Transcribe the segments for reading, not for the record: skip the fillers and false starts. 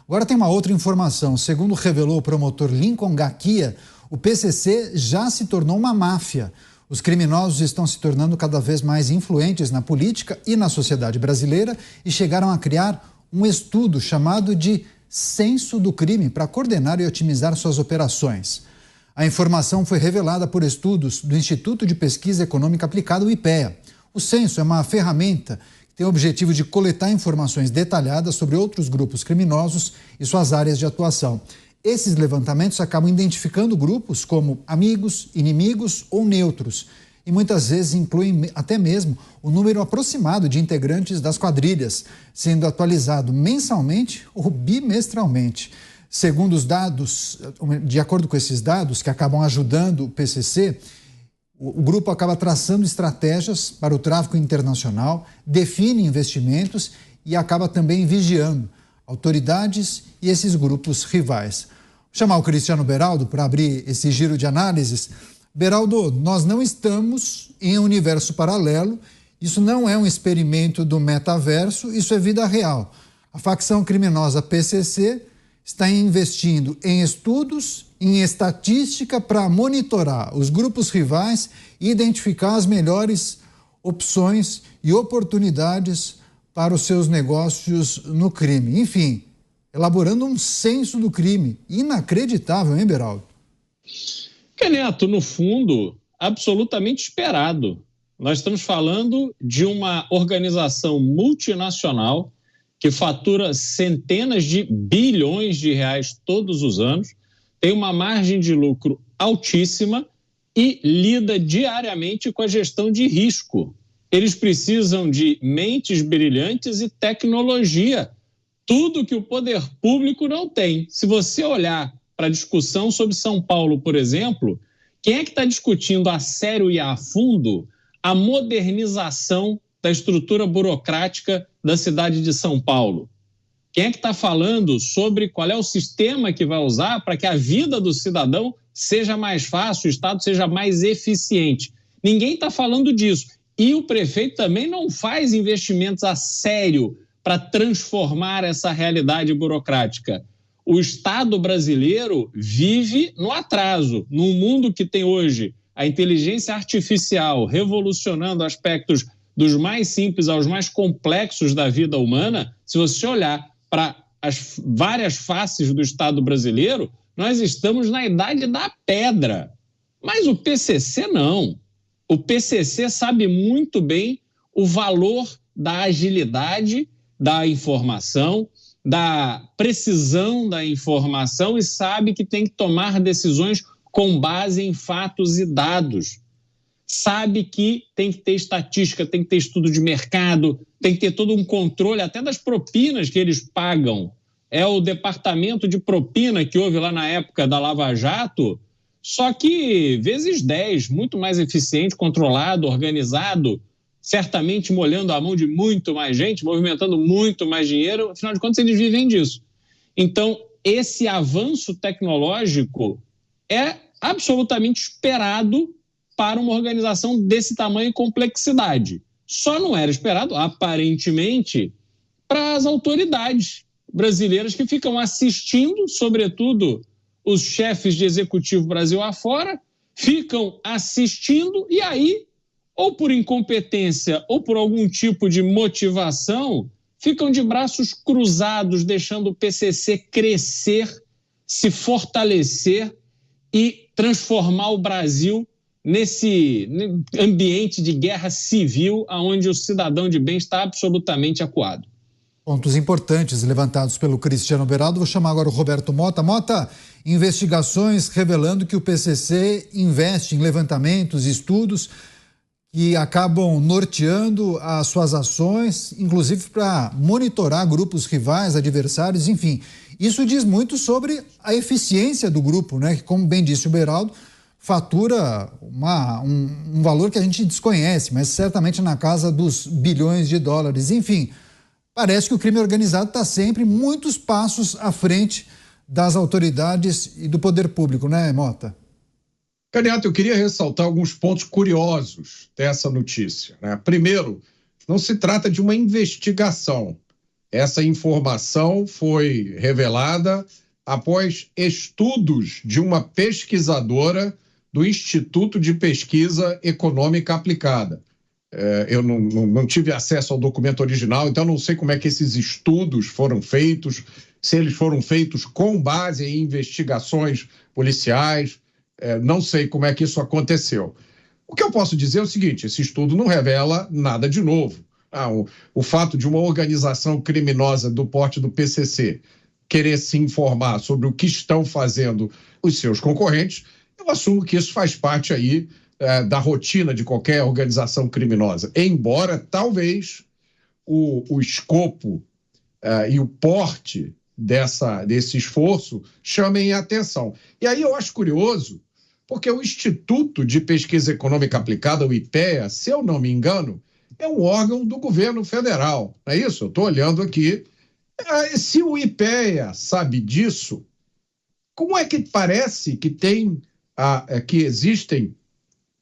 Agora tem uma outra informação. Segundo revelou o promotor Lincoln Gaquia, o PCC já se tornou uma máfia. Os criminosos estão se tornando cada vez mais influentes na política e na sociedade brasileira e chegaram a criar um estudo chamado de Censo do Crime para coordenar e otimizar suas operações. A informação foi revelada por estudos do Instituto de Pesquisa Econômica Aplicada, o IPEA. O censo é uma ferramenta que tem o objetivo de coletar informações detalhadas sobre outros grupos criminosos e suas áreas de atuação. Esses levantamentos acabam identificando grupos como amigos, inimigos ou neutros e muitas vezes incluem até mesmo o número aproximado de integrantes das quadrilhas, sendo atualizado mensalmente ou bimestralmente. Segundo os dados, de acordo com esses dados que acabam ajudando o PCC, o grupo acaba traçando estratégias para o tráfico internacional, define investimentos e acaba também vigiando autoridades e esses grupos rivais. Vou chamar o Cristiano Beraldo para abrir esse giro de análises. Beraldo, nós não estamos em um universo paralelo, isso não é um experimento do metaverso, isso é vida real. A facção criminosa PCC está investindo em estudos, em estatística para monitorar os grupos rivais e identificar as melhores opções e oportunidades para os seus negócios no crime. Enfim, elaborando um censo do crime. Inacreditável, hein, Beraldo? Neto, no fundo, absolutamente esperado. Nós estamos falando de uma organização multinacional que fatura centenas de bilhões de reais todos os anos, tem uma margem de lucro altíssima e lida diariamente com a gestão de risco. Eles precisam de mentes brilhantes e tecnologia, tudo que o poder público não tem. Se você olhar para a discussão sobre São Paulo, por exemplo, quem é que está discutindo a sério e a fundo a modernização da estrutura burocrática da cidade de São Paulo? Quem é que está falando sobre qual é o sistema que vai usar para que a vida do cidadão seja mais fácil, o Estado seja mais eficiente? Ninguém está falando disso. E o prefeito também não faz investimentos a sério para transformar essa realidade burocrática. O Estado brasileiro vive no atraso. Num mundo que tem hoje a inteligência artificial revolucionando aspectos dos mais simples aos mais complexos da vida humana, se você olhar para as várias faces do Estado brasileiro, nós estamos na idade da pedra. Mas o PCC não. O PCC sabe muito bem o valor da agilidade da informação, da precisão da informação e sabe que tem que tomar decisões com base em fatos e dados. Sabe que tem que ter estatística, tem que ter estudo de mercado, tem que ter todo um controle até das propinas que eles pagam. É o departamento de propina que houve lá na época da Lava Jato, só que vezes 10, muito mais eficiente, controlado, organizado, certamente molhando a mão de muito mais gente, movimentando muito mais dinheiro, afinal de contas eles vivem disso. Então, esse avanço tecnológico é absolutamente esperado para uma organização desse tamanho e complexidade. Só não era esperado, aparentemente, para as autoridades brasileiras que ficam assistindo, sobretudo os chefes de executivo Brasil afora, ficam assistindo e aí, ou por incompetência ou por algum tipo de motivação, ficam de braços cruzados, deixando o PCC crescer, se fortalecer e transformar o Brasil nesse ambiente de guerra civil onde o cidadão de bem está absolutamente acuado. Pontos importantes levantados pelo Cristiano Beraldo. Vou chamar agora o Roberto Mota. Mota, investigações revelando que o PCC investe em levantamentos, estudos que acabam norteando as suas ações, inclusive para monitorar grupos rivais, adversários, enfim. Isso diz muito sobre a eficiência do grupo, né? Que, como bem disse o Beraldo, fatura um valor que a gente desconhece, mas certamente na casa dos bilhões de dólares. Enfim, parece que o crime organizado está sempre muitos passos à frente das autoridades e do poder público, né, Mota? Neto, eu queria ressaltar alguns pontos curiosos dessa notícia, né? Primeiro, não se trata de uma investigação, Essa informação foi revelada após estudos de uma pesquisadora do Instituto de Pesquisa Econômica Aplicada. Eu não tive acesso ao documento original, então não sei como é que esses estudos foram feitos, se eles foram feitos com base em investigações policiais, não sei como é que isso aconteceu. O que eu posso dizer é o seguinte: esse estudo não revela nada de novo. O fato de uma organização criminosa do porte do PCC querer se informar sobre o que estão fazendo os seus concorrentes, eu assumo que isso faz parte aí da rotina de qualquer organização criminosa, embora talvez o escopo e o porte desse esforço chamem a atenção. E aí eu acho curioso, porque o Instituto de Pesquisa Econômica Aplicada, o IPEA, se eu não me engano, é um órgão do governo federal, não é isso? Eu estou olhando aqui. Se o IPEA sabe disso, como é que parece que que existem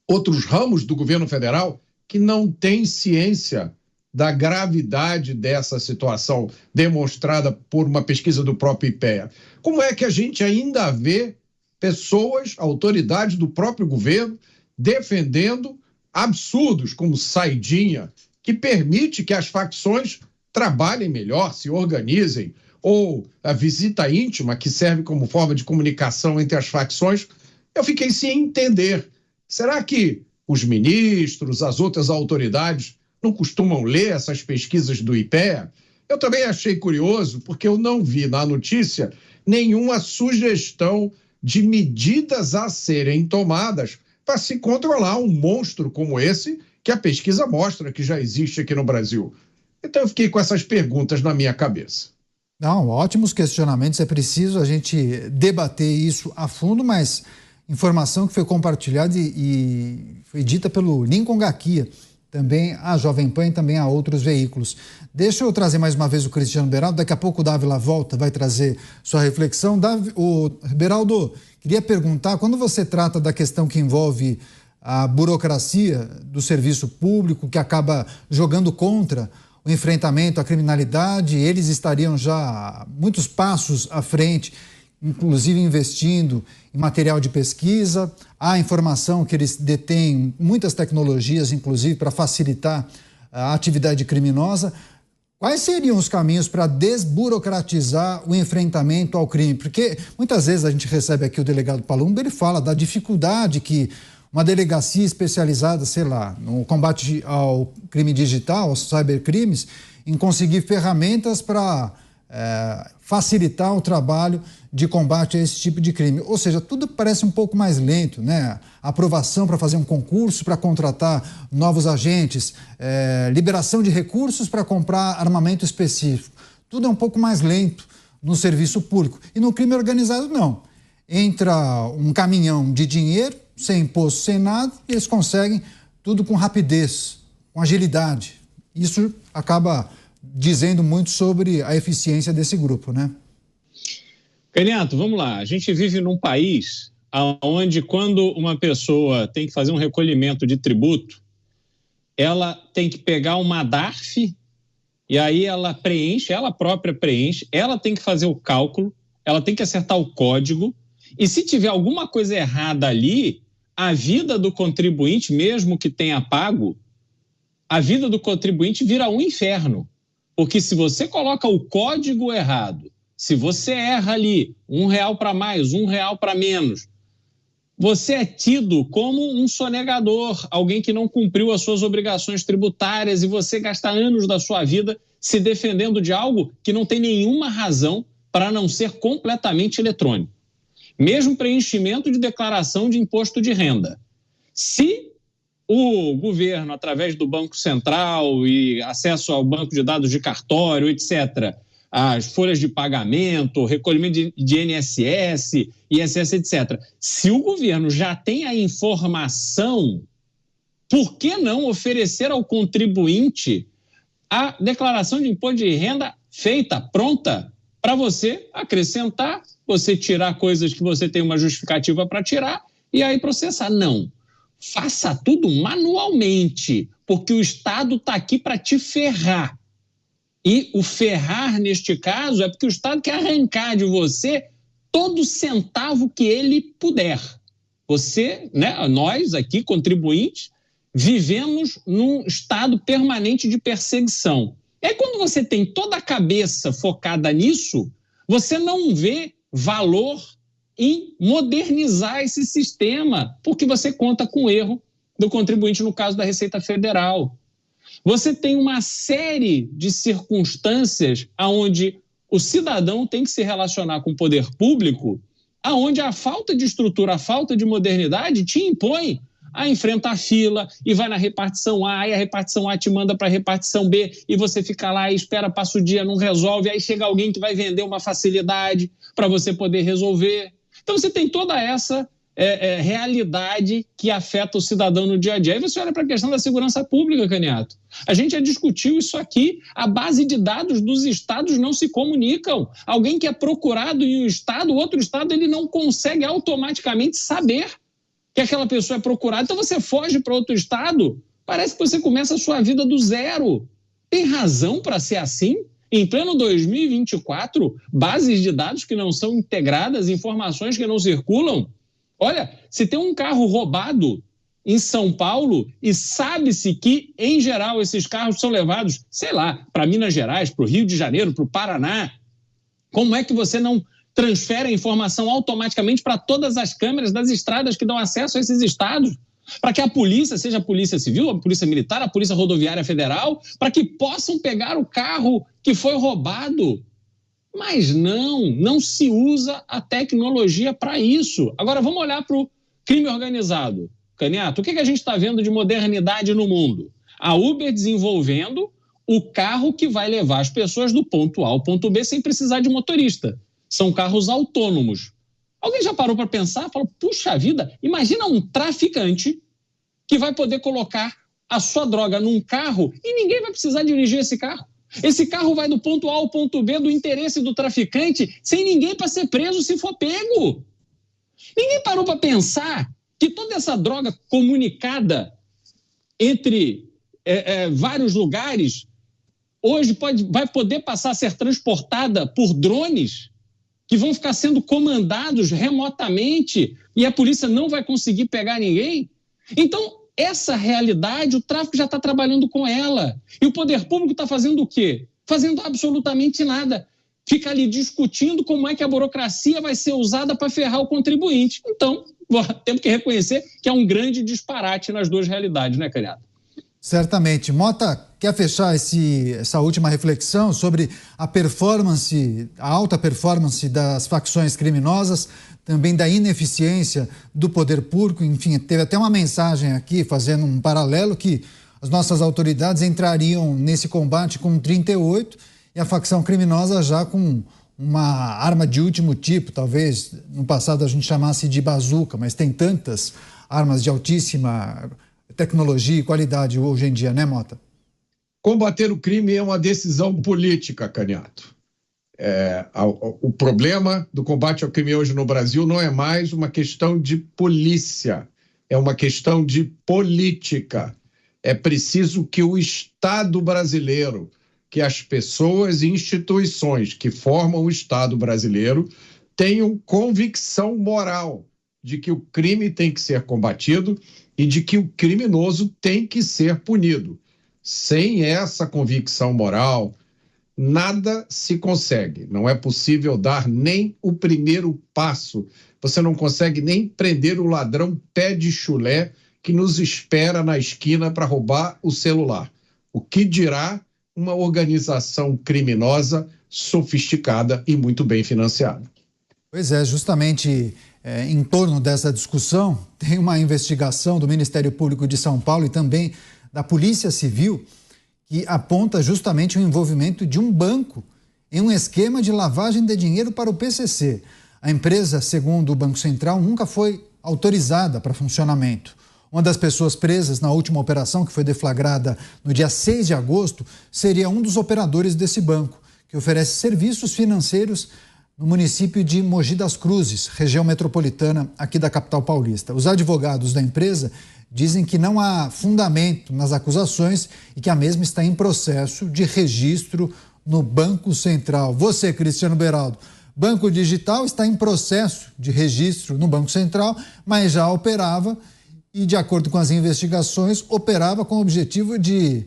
outros ramos do governo federal que não têm ciência da gravidade dessa situação demonstrada por uma pesquisa do próprio IPEA? Como é que a gente ainda vê pessoas, autoridades do próprio governo, defendendo absurdos como saidinha, que permite que as facções trabalhem melhor, se organizem, ou a visita íntima, que serve como forma de comunicação entre as facções? Eu fiquei sem entender. Será que os ministros, as outras autoridades não costumam ler essas pesquisas do IPEA? Eu também achei curioso, porque eu não vi na notícia nenhuma sugestão de medidas a serem tomadas para se controlar um monstro como esse, que a pesquisa mostra que já existe aqui no Brasil. Então eu fiquei com essas perguntas na minha cabeça. Não, ótimos questionamentos, é preciso a gente debater isso a fundo, mas informação que foi compartilhada e foi dita pelo Lincoln Gaquia, também a Jovem Pan e também a outros veículos. Deixa eu trazer mais uma vez o Cristiano Beraldo, daqui a pouco o Dávila volta, vai trazer sua reflexão. Beraldo, queria perguntar, quando você trata da questão que envolve a burocracia do serviço público, que acaba jogando contra o enfrentamento à criminalidade, eles estariam já muitos passos à frente, inclusive investindo em material de pesquisa. Há informação que eles detêm muitas tecnologias, inclusive, para facilitar a atividade criminosa. Quais seriam os caminhos para desburocratizar o enfrentamento ao crime? Porque muitas vezes a gente recebe aqui o delegado Palumbo, ele fala da dificuldade que uma delegacia especializada, sei lá, no combate ao crime digital, aos cybercrimes, em conseguir ferramentas para facilitar o trabalho de combate a esse tipo de crime. Ou seja, tudo parece um pouco mais lento, né? Aprovação para fazer um concurso, para contratar novos agentes, liberação de recursos para comprar armamento específico. Tudo é um pouco mais lento no serviço público. E no crime organizado, não. Entra um caminhão de dinheiro, sem imposto, sem nada, e eles conseguem tudo com rapidez, com agilidade. Isso acaba dizendo muito sobre a eficiência desse grupo, né? Caniato, vamos lá. A gente vive num país onde, quando uma pessoa tem que fazer um recolhimento de tributo, ela tem que pegar uma DARF e aí ela preenche, ela própria preenche, ela tem que fazer o cálculo, ela tem que acertar o código, e se tiver alguma coisa errada ali, a vida do contribuinte, mesmo que tenha pago, a vida do contribuinte vira um inferno. Porque se você coloca o código errado, se você erra ali, R$1 para mais, R$1 para menos, você é tido como um sonegador, alguém que não cumpriu as suas obrigações tributárias, e você gasta anos da sua vida se defendendo de algo que não tem nenhuma razão para não ser completamente eletrônico. Mesmo preenchimento de declaração de imposto de renda. Se o governo, através do Banco Central e acesso ao banco de dados de cartório, etc., as folhas de pagamento, recolhimento de INSS, ISS, etc., se o governo já tem a informação, por que não oferecer ao contribuinte a declaração de imposto de renda feita, pronta, para você acrescentar, você tirar coisas que você tem uma justificativa para tirar e aí processar? Não. Faça tudo manualmente, porque o Estado está aqui para te ferrar. E o ferrar, neste caso, é porque o Estado quer arrancar de você todo centavo que ele puder. Você, né, nós aqui, contribuintes, vivemos num estado permanente de perseguição. E aí, quando você tem toda a cabeça focada nisso, você não vê valor em modernizar esse sistema, porque você conta com o erro do contribuinte no caso da Receita Federal. Você tem uma série de circunstâncias onde o cidadão tem que se relacionar com o poder público, onde a falta de estrutura, a falta de modernidade te impõe a enfrentar a fila e vai na repartição A, e a repartição A te manda para a repartição B, e você fica lá e espera, passa o dia, não resolve, aí chega alguém que vai vender uma facilidade para você poder resolver. Então você tem toda essa realidade que afeta o cidadão no dia a dia. Aí você olha para a questão da segurança pública, Caniato. A gente já discutiu isso aqui, a base de dados dos estados não se comunicam. Alguém que é procurado em um estado, outro estado, ele não consegue automaticamente saber que aquela pessoa é procurada. Então você foge para outro estado, parece que você começa a sua vida do zero. Tem razão para ser assim? Em pleno 2024, bases de dados que não são integradas, informações que não circulam. Olha, se tem um carro roubado em São Paulo e sabe-se que, em geral, esses carros são levados, sei lá, para Minas Gerais, para o Rio de Janeiro, para o Paraná, como é que você não transfere a informação automaticamente para todas as câmeras das estradas que dão acesso a esses estados? Para que a polícia, seja a polícia civil, a polícia militar, a polícia rodoviária federal, para que possam pegar o carro que foi roubado. Mas não se usa a tecnologia para isso. Agora vamos olhar para o crime organizado. Caniato, o que a gente está vendo de modernidade no mundo? A Uber desenvolvendo o carro que vai levar as pessoas do ponto A ao ponto B sem precisar de motorista. São carros autônomos. Alguém já parou para pensar? Falou, puxa vida, imagina um traficante que vai poder colocar a sua droga num carro e ninguém vai precisar dirigir esse carro. Esse carro vai do ponto A ao ponto B do interesse do traficante sem ninguém para ser preso se for pego. Ninguém parou para pensar que toda essa droga comunicada entre vários lugares hoje vai poder passar a ser transportada por drones que vão ficar sendo comandados remotamente e a polícia não vai conseguir pegar ninguém? Então, essa realidade, o tráfico já está trabalhando com ela. E o poder público está fazendo o quê? Fazendo absolutamente nada. Fica ali discutindo como é que a burocracia vai ser usada para ferrar o contribuinte. Então, temos que reconhecer que é um grande disparate nas duas realidades, né, Caniato? Certamente. Mota, quer fechar essa última reflexão sobre a alta performance das facções criminosas, também da ineficiência do poder público? Enfim, teve até uma mensagem aqui fazendo um paralelo que as nossas autoridades entrariam nesse combate com 38 e a facção criminosa já com uma arma de último tipo, talvez no passado a gente chamasse de bazuca, mas tem tantas armas de altíssima tecnologia e qualidade hoje em dia, né, Mota? Combater o crime é uma decisão política, Caniato. O problema do combate ao crime hoje no Brasil não é mais uma questão de polícia, é uma questão de política. É preciso que o Estado brasileiro, que as pessoas e instituições que formam o Estado brasileiro tenham convicção moral de que o crime tem que ser combatido e de que o criminoso tem que ser punido. Sem essa convicção moral, nada se consegue. Não é possível dar nem o primeiro passo. Você não consegue nem prender o ladrão pé de chulé que nos espera na esquina para roubar o celular. O que dirá uma organização criminosa sofisticada e muito bem financiada? Pois é, justamente em torno dessa discussão, tem uma investigação do Ministério Público de São Paulo e também da Polícia Civil que aponta justamente o envolvimento de um banco em um esquema de lavagem de dinheiro para o PCC. A empresa, segundo o Banco Central, nunca foi autorizada para funcionamento. Uma das pessoas presas na última operação, que foi deflagrada no dia 6 de agosto, seria um dos operadores desse banco, que oferece serviços financeiros no município de Mogi das Cruzes, região metropolitana aqui da capital paulista. Os advogados da empresa dizem que não há fundamento nas acusações e que a mesma está em processo de registro no Banco Central. Você, Cristiano Beraldo, Banco Digital está em processo de registro no Banco Central, mas já operava e, de acordo com as investigações, operava com o objetivo de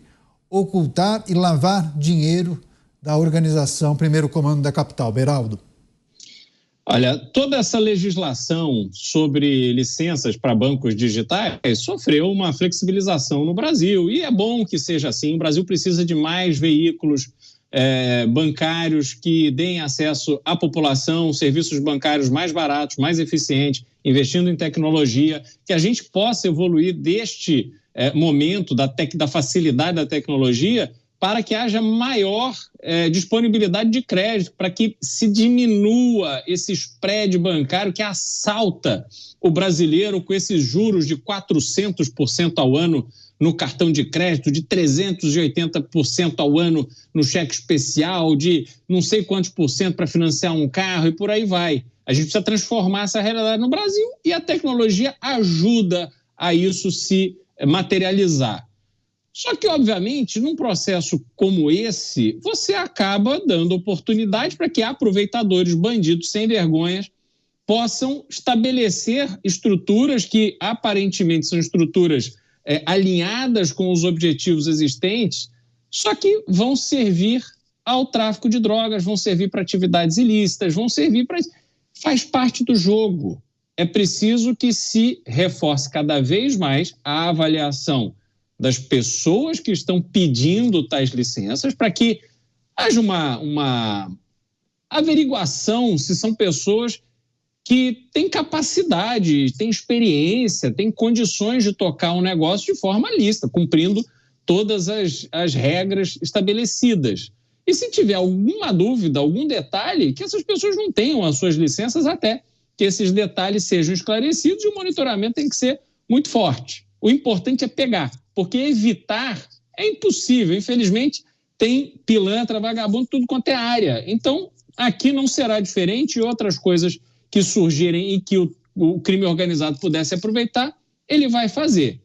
ocultar e lavar dinheiro da organização Primeiro Comando da Capital. Beraldo. Olha, toda essa legislação sobre licenças para bancos digitais sofreu uma flexibilização no Brasil e é bom que seja assim. O Brasil precisa de mais veículos bancários que deem acesso à população, serviços bancários mais baratos, mais eficientes, investindo em tecnologia, que a gente possa evoluir deste momento da facilidade da tecnologia para que haja maior disponibilidade de crédito, para que se diminua esse spread bancário que assalta o brasileiro com esses juros de 400% ao ano no cartão de crédito, de 380% ao ano no cheque especial, de não sei quantos por cento para financiar um carro e por aí vai. A gente precisa transformar essa realidade no Brasil e a tecnologia ajuda a isso se materializar. Só que, obviamente, num processo como esse, você acaba dando oportunidade para que aproveitadores, bandidos sem vergonhas, possam estabelecer estruturas que aparentemente são estruturas alinhadas com os objetivos existentes, só que vão servir ao tráfico de drogas, vão servir para atividades ilícitas, vão servir para... Faz parte do jogo. É preciso que se reforce cada vez mais a avaliação das pessoas que estão pedindo tais licenças para que haja uma averiguação se são pessoas que têm capacidade, têm experiência, têm condições de tocar um negócio de forma lícita, cumprindo todas as regras estabelecidas. E se tiver alguma dúvida, algum detalhe, que essas pessoas não tenham as suas licenças até que esses detalhes sejam esclarecidos e o monitoramento tem que ser muito forte. O importante é pegar, porque evitar é impossível. Infelizmente, tem pilantra, vagabundo, tudo quanto é área. Então, aqui não será diferente e outras coisas que surgirem e que o crime organizado pudesse aproveitar, ele vai fazer.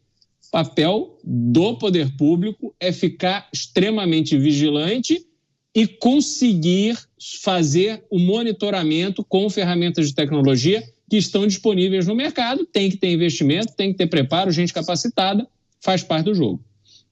O papel do poder público é ficar extremamente vigilante e conseguir fazer o monitoramento com ferramentas de tecnologia que estão disponíveis no mercado. Tem que ter investimento, tem que ter preparo, gente capacitada, faz parte do jogo.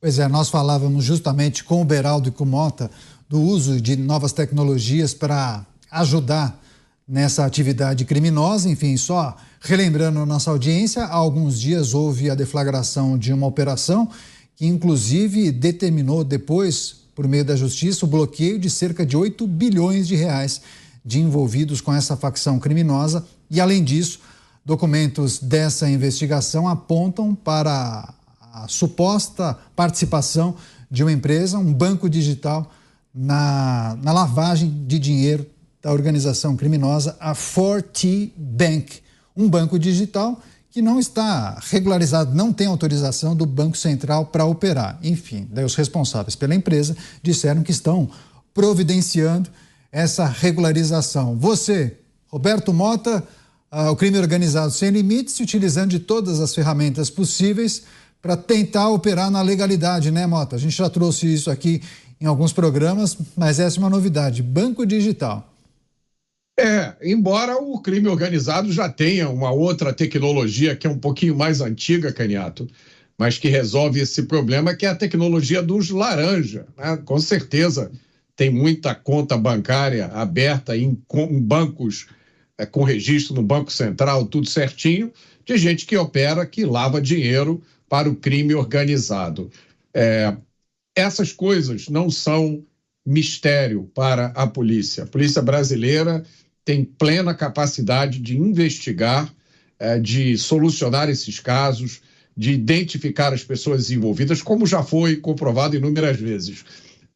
Pois é, nós falávamos justamente com o Beraldo e com o Mota do uso de novas tecnologias para ajudar nessa atividade criminosa. Enfim, só relembrando a nossa audiência, há alguns dias houve a deflagração de uma operação que inclusive determinou depois, por meio da justiça, o bloqueio de cerca de 8 bilhões de reais de envolvidos com essa facção criminosa. E, além disso, documentos dessa investigação apontam para a suposta participação de uma empresa, um banco digital, na lavagem de dinheiro da organização criminosa, a 4T Bank, um banco digital que não está regularizado, não tem autorização do Banco Central para operar. Enfim, daí os responsáveis pela empresa disseram que estão providenciando essa regularização. Você, Roberto Mota, o crime organizado sem limites, utilizando de todas as ferramentas possíveis para tentar operar na legalidade, né, Mota? A gente já trouxe isso aqui em alguns programas, mas essa é uma novidade, banco digital. Embora o crime organizado já tenha uma outra tecnologia que é um pouquinho mais antiga, Caniato, mas que resolve esse problema, que é a tecnologia dos laranja, né? Com certeza tem muita conta bancária aberta em bancos com registro no Banco Central, tudo certinho, de gente que opera, que lava dinheiro para o crime organizado. Essas coisas não são mistério para a polícia. A polícia brasileira tem plena capacidade de investigar, de solucionar esses casos, de identificar as pessoas envolvidas, como já foi comprovado inúmeras vezes.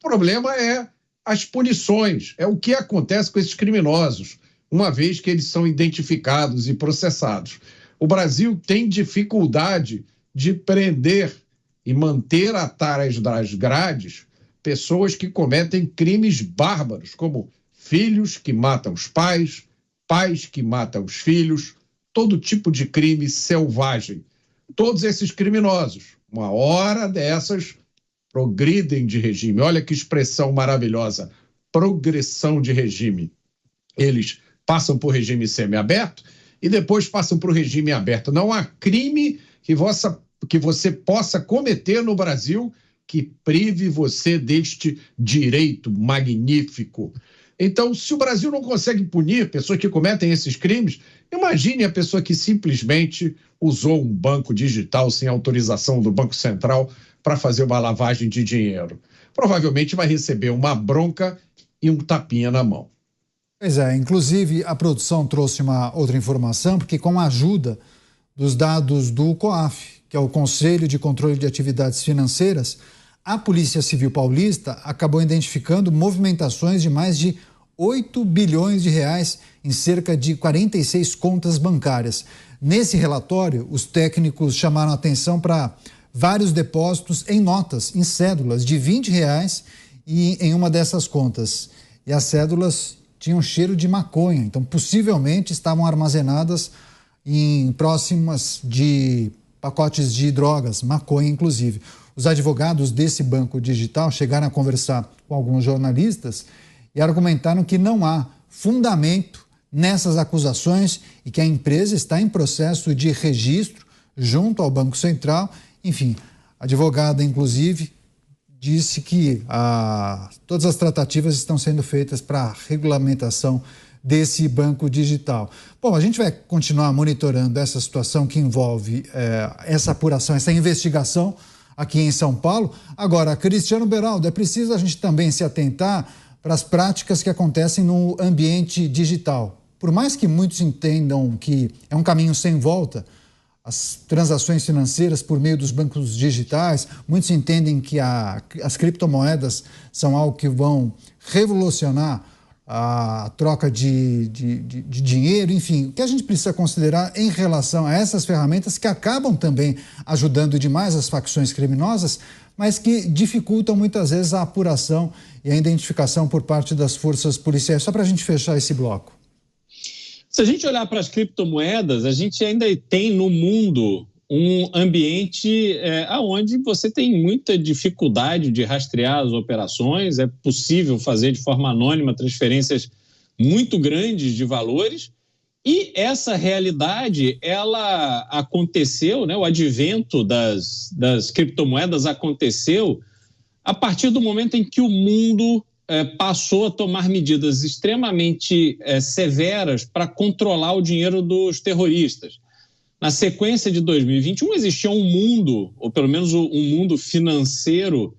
O problema é as punições, é o que acontece com esses criminosos, uma vez que eles são identificados e processados. O Brasil tem dificuldade de prender e manter atrás das grades pessoas que cometem crimes bárbaros, como filhos que matam os pais, pais que matam os filhos, todo tipo de crime selvagem. Todos esses criminosos, uma hora dessas, progridem de regime. Olha que expressão maravilhosa, progressão de regime. Eles passam por regime semiaberto e depois passam para o regime aberto. Não há crime que você possa cometer no Brasil que prive você deste direito magnífico. Então, se o Brasil não consegue punir pessoas que cometem esses crimes, imagine a pessoa que simplesmente usou um banco digital sem autorização do Banco Central para fazer uma lavagem de dinheiro. Provavelmente vai receber uma bronca e um tapinha na mão. Pois é, inclusive a produção trouxe uma outra informação, porque com a ajuda dos dados do COAF, que é o Conselho de Controle de Atividades Financeiras, a Polícia Civil Paulista acabou identificando movimentações de mais de 8 bilhões de reais em cerca de 46 contas bancárias. Nesse relatório, os técnicos chamaram atenção para vários depósitos em notas, em cédulas de R$20 e em uma dessas contas. E as cédulas tinham cheiro de maconha, então possivelmente estavam armazenadas em próximas de pacotes de drogas, maconha inclusive. Os advogados desse banco digital chegaram a conversar com alguns jornalistas e argumentaram que não há fundamento nessas acusações e que a empresa está em processo de registro junto ao Banco Central. Enfim, a advogada, inclusive, disse que todas as tratativas estão sendo feitas para a regulamentação desse banco digital. Bom, a gente vai continuar monitorando essa situação que envolve essa apuração, essa investigação aqui em São Paulo. Agora, Cristiano Beraldo, é preciso a gente também se atentar para as práticas que acontecem no ambiente digital. Por mais que muitos entendam que é um caminho sem volta, as transações financeiras por meio dos bancos digitais, muitos entendem que as criptomoedas são algo que vão revolucionar a troca de dinheiro, enfim, o que a gente precisa considerar em relação a essas ferramentas que acabam também ajudando demais as facções criminosas, mas que dificultam muitas vezes a apuração e a identificação por parte das forças policiais. Só para a gente fechar esse bloco. Se a gente olhar para as criptomoedas, a gente ainda tem no mundo um ambiente onde você tem muita dificuldade de rastrear as operações, é possível fazer de forma anônima transferências muito grandes de valores, e essa realidade, ela aconteceu, né, o advento das criptomoedas aconteceu a partir do momento em que o mundo passou a tomar medidas extremamente severas para controlar o dinheiro dos terroristas. Na sequência de 2021, existia um mundo, ou pelo menos um mundo financeiro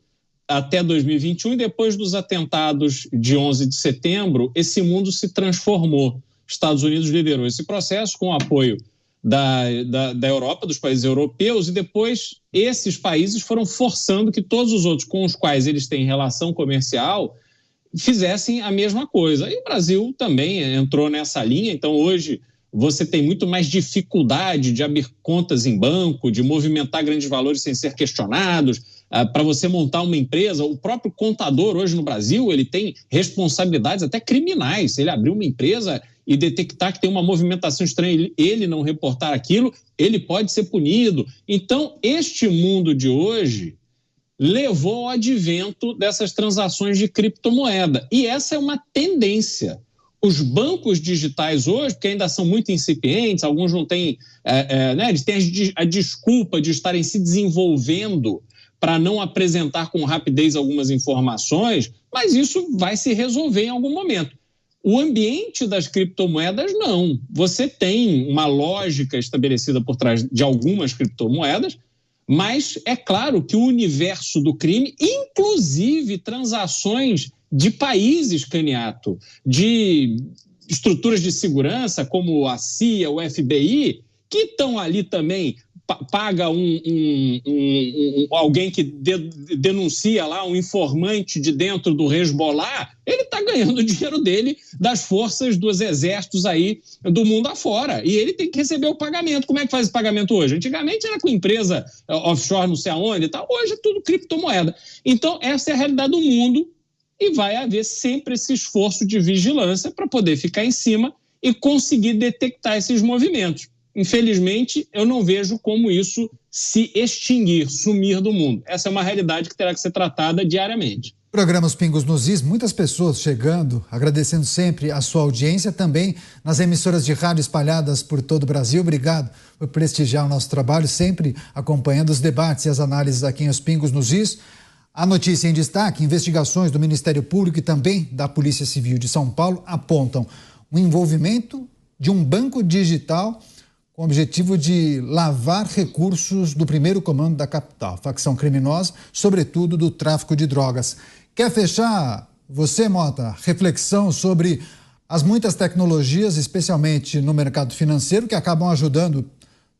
até 2021, e depois dos atentados de 11 de setembro, esse mundo se transformou. Estados Unidos liderou esse processo com o apoio da Europa, dos países europeus, e depois esses países foram forçando que todos os outros com os quais eles têm relação comercial fizessem a mesma coisa. E o Brasil também entrou nessa linha, então hoje você tem muito mais dificuldade de abrir contas em banco, de movimentar grandes valores sem ser questionados. Para você montar uma empresa, o próprio contador hoje no Brasil, ele tem responsabilidades até criminais. Se ele abrir uma empresa e detectar que tem uma movimentação estranha, ele não reportar aquilo, ele pode ser punido. Então, este mundo de hoje levou ao advento dessas transações de criptomoeda. E essa é uma tendência. Os bancos digitais hoje, que ainda são muito incipientes, alguns não têm, eles têm a desculpa de estarem se desenvolvendo para não apresentar com rapidez algumas informações, mas isso vai se resolver em algum momento. O ambiente das criptomoedas, não. Você tem uma lógica estabelecida por trás de algumas criptomoedas, mas é claro que o universo do crime, inclusive transações de países, Caniato, de estruturas de segurança como a CIA, o FBI, que estão ali também, paga alguém que denuncia lá, um informante de dentro do Hezbollah, ele está ganhando o dinheiro dele das forças dos exércitos aí do mundo afora. E ele tem que receber o pagamento. Como é que faz esse pagamento hoje? Antigamente era com empresa offshore, não sei aonde e tal. Hoje é tudo criptomoeda. Então, essa é a realidade do mundo e vai haver sempre esse esforço de vigilância para poder ficar em cima e conseguir detectar esses movimentos. Infelizmente, eu não vejo como isso se extinguir, sumir do mundo. Essa é uma realidade que terá que ser tratada diariamente. Programa Os Pingos nos Is, muitas pessoas chegando, agradecendo sempre a sua audiência, também nas emissoras de rádio espalhadas por todo o Brasil. Obrigado por prestigiar o nosso trabalho, sempre acompanhando os debates e as análises aqui em Os Pingos nos Is. A notícia em destaque: investigações do Ministério Público e também da Polícia Civil de São Paulo apontam o envolvimento de um banco digital com o objetivo de lavar recursos do primeiro comando da capital, facção criminosa, sobretudo do tráfico de drogas. Quer fechar, você, Mota, reflexão sobre as muitas tecnologias, especialmente no mercado financeiro, que acabam ajudando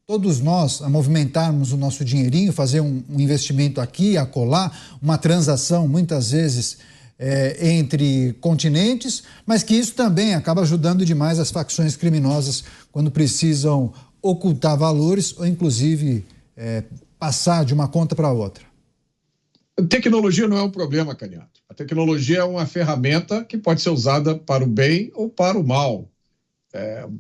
todos nós a movimentarmos o nosso dinheirinho, fazer um investimento aqui, acolá, uma transação muitas vezes entre continentes, mas que isso também acaba ajudando demais as facções criminosas quando precisam ocultar valores ou inclusive passar de uma conta para outra. Tecnologia não é um problema, Caniato. A tecnologia é uma ferramenta que pode ser usada para o bem ou para o mal.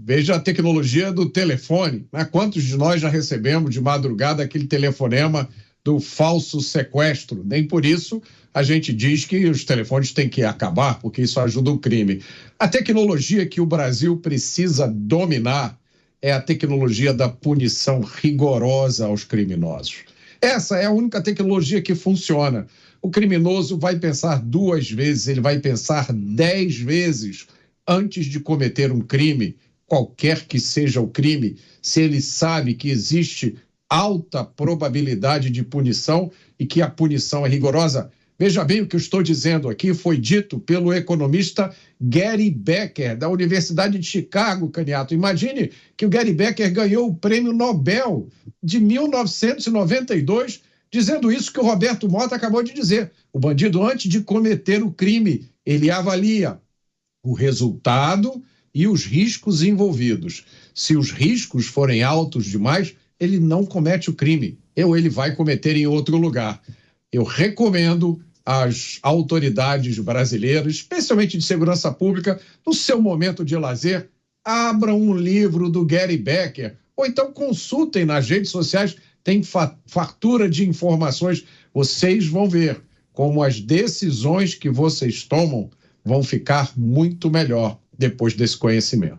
Veja a tecnologia do telefone, né? Quantos de nós já recebemos de madrugada aquele telefonema do falso sequestro? Nem por isso a gente diz que os telefones têm que acabar, porque isso ajuda o crime. A tecnologia que o Brasil precisa dominar é a tecnologia da punição rigorosa aos criminosos. Essa é a única tecnologia que funciona. O criminoso vai pensar 2 vezes, ele vai pensar 10 vezes antes de cometer um crime, qualquer que seja o crime, se ele sabe que existe alta probabilidade de punição e que a punição é rigorosa. Veja bem, o que eu estou dizendo aqui foi dito pelo economista Gary Becker, da Universidade de Chicago, Caniato. Imagine que o Gary Becker ganhou o Prêmio Nobel de 1992, dizendo isso que o Roberto Mota acabou de dizer. O bandido, antes de cometer o crime, ele avalia o resultado e os riscos envolvidos. Se os riscos forem altos demais, ele não comete o crime, ou ele vai cometer em outro lugar. Eu recomendo às autoridades brasileiras, especialmente de segurança pública, no seu momento de lazer, abram um livro do Gary Becker, ou então consultem nas redes sociais, tem fartura de informações. Vocês vão ver como as decisões que vocês tomam vão ficar muito melhor depois desse conhecimento.